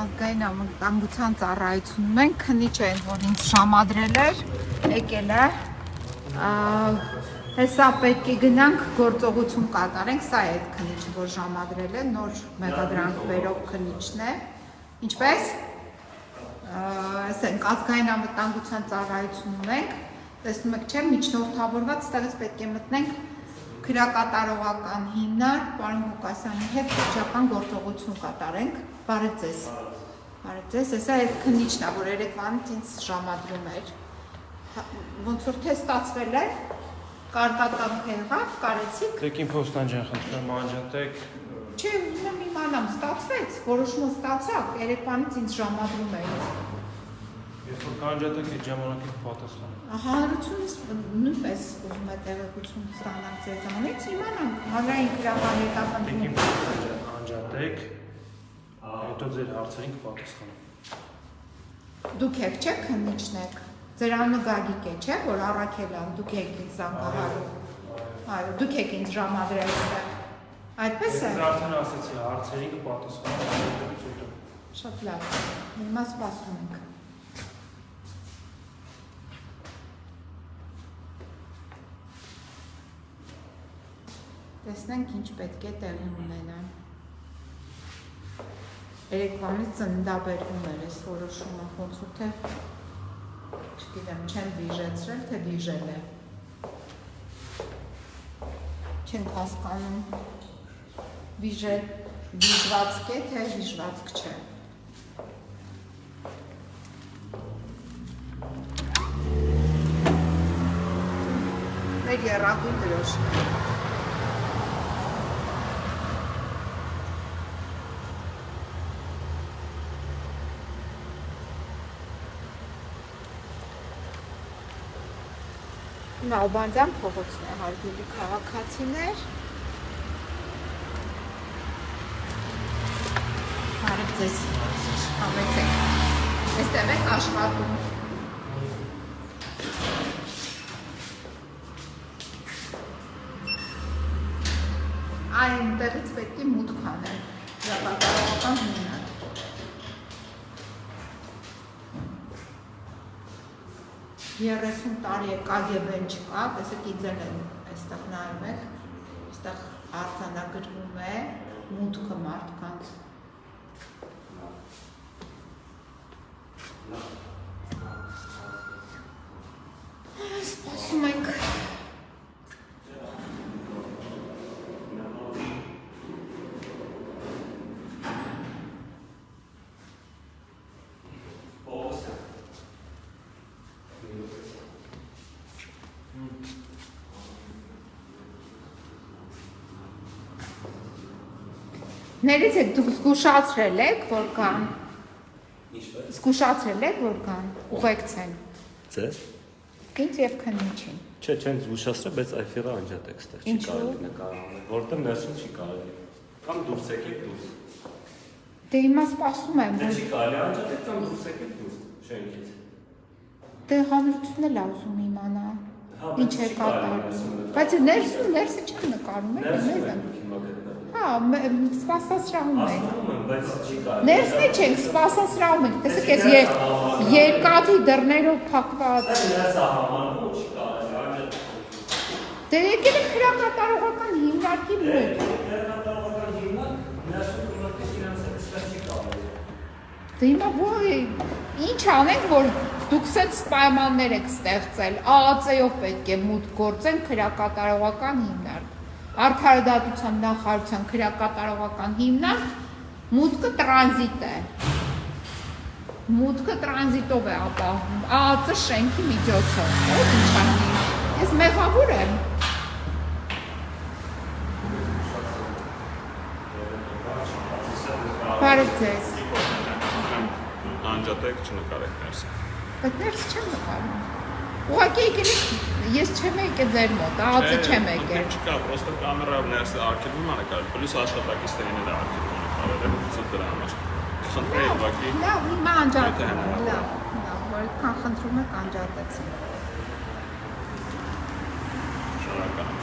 ազգային անվտանգության ծառայությունում ենք, քնիչ են, որ ինձ ժամադրել էր, եկել է, հեսա պետք է գնանք գործողություն կատարենք, սա է այդ քնիչը, որ ժամադրել է, նոր մեղադրանք բերող քնիչն է, ինչպես, ասենք, ազգային անվտանգության ծառայությունում ենք, տեսնում եք չէ, միջնորդավորված, ստեղից պետք է մտնենք քրեակատարողական հիմնար, պարոն Ղուկասյանի հետ շրջական գործողություն կատարենք, բարև ձեզ, հեսա այդ քնիչն է, որ երեկվանից ինձ ժամադրում էր, ոնց որ թե ստացվել է, կարգատանք եղավ, կարեցիք։ Տեքին փոստանջան խնդրեմ անջատեք։ Չէ, ուզում եմ իմանամ, ստացվեց, որոշումը ստացակ, երեկվանից ինձ ժամադրում էր։ Ես որ կանջատեք այդ ժամանակի պատասխան։ Հանրությունից նույնպես ուզում է տեղեկություն ստանալ ձեզանից, իմանանք, հանրային քրեական Տեքին փոստանջան անջատեք, հետո ձեր հարցերին կպատասխանեմ։ Դուք եք չէ քնիչն եք, ձեր անունը Գագիկ է չէ, որ Առաքելյան, դուք եք ինձ զանգահարում, այո, դուք եք ինձ ժամադրել ստեղ, այդպես է։ Ես արդեն ասեցի, հարցերին կպատասխանեմ, շատ լավ, հիմա սպասում ենք։ Տեսնենք ինչ պետք է տեղի ունենա։ Երեկվանից ծննդաբերվում էր այս որոշումը, ոնց որ թե չգիտեմ, չեմ վիժեցրել, թե վիժել է։ Չենք հասկանում վիժվածք է, թե վիժվածք չէ։ Մեր եռագույն դրոշն է։ Նալբանդյան փողոցն է, հարգելի քաղաքացիներ։ Բարև ձեզ, համեցեք, այստեղ եք աշխատում։ Այն տեղից պետք է մուտք անել, քրեակատարողական հիմնար։ Երեսուն տարի է կագեբեն չկա, տեսեք իձել են այստեղ նայում եք, այստեղ արձանագրվում է մուտքը մարդկանց։ Սպասում ենք։ Ներից եք դուք զգուշացրել եք, որ կան։ Զգուշացրել եք, որ կան, ուղեկցեն։ Ձեզ։ Ինձ և քնիչին։ Չէ, չեն զգուշացրել, բայց այֆիռը անջատեք ստեղ չի կարելի նկարահանել, որտեղ ներսում չի կարելի։ Կամ դուրս եկեք դուրս։ Դե հիմա սպասում եմ, Դե չի կարելի անջատեք կամ դուրս եկեք դուրս շենքից։ Դե հանրությունն էլ ուզում իմանա, ինչ է կատարվում։ Բայց ներսը չեն նկարում եք, Հա, սպասասրահում ենք։ Բայց չի կարելի։ Ներսն չենք, սպասասրահում ենք, տեսեք ես երկաթի դռներով փակված։ Ներսը համարվում չի կարելի անջատեք։ Դե եկել եք քրեակատարողական հիմնարկի մոտ։ Քրեակատարողական հիմնարկ ներսում կմտնեք իրենց հետ ստեղ չի կարելի։ Դե հիմա ինչ անենք, որ դուք սետ պայմաններ եք ստեղծել, ԱԱԾ-ով պետք է մուտք գործեն քրեակատարողական հիմնարկ։ Արդարադատության նախարարության քրեակատարողական հիմնարկ, մուտքը տրանզիտ է։ Մուտքը տրանզիտով է ապահովում, ԱԱԾ շենքի միջոցով։ Ո՞վ ինչ անի։ Ես մեղավոր եմ։ Բարև ձեզ։ Անջատեք չնկարեք ներսը։ Բայց ներս չեմ նկարում։ Ուղղակի եկել ես չեմ եկել ձեր մոտ, ԱԱԾ չեմ եկել։ Չկա, պրոստը կամերայով ներսը արգելվում է նկարել, պլյուս աշխատակիցներին էլ արգելվում է նկարել, դրա համար։ Խնդրեի ուղղակի։ Լավ, հիմա անջատում եմ, լավ, որքան խնդրում եք անջատեցին։ Շնորհակալ եմ։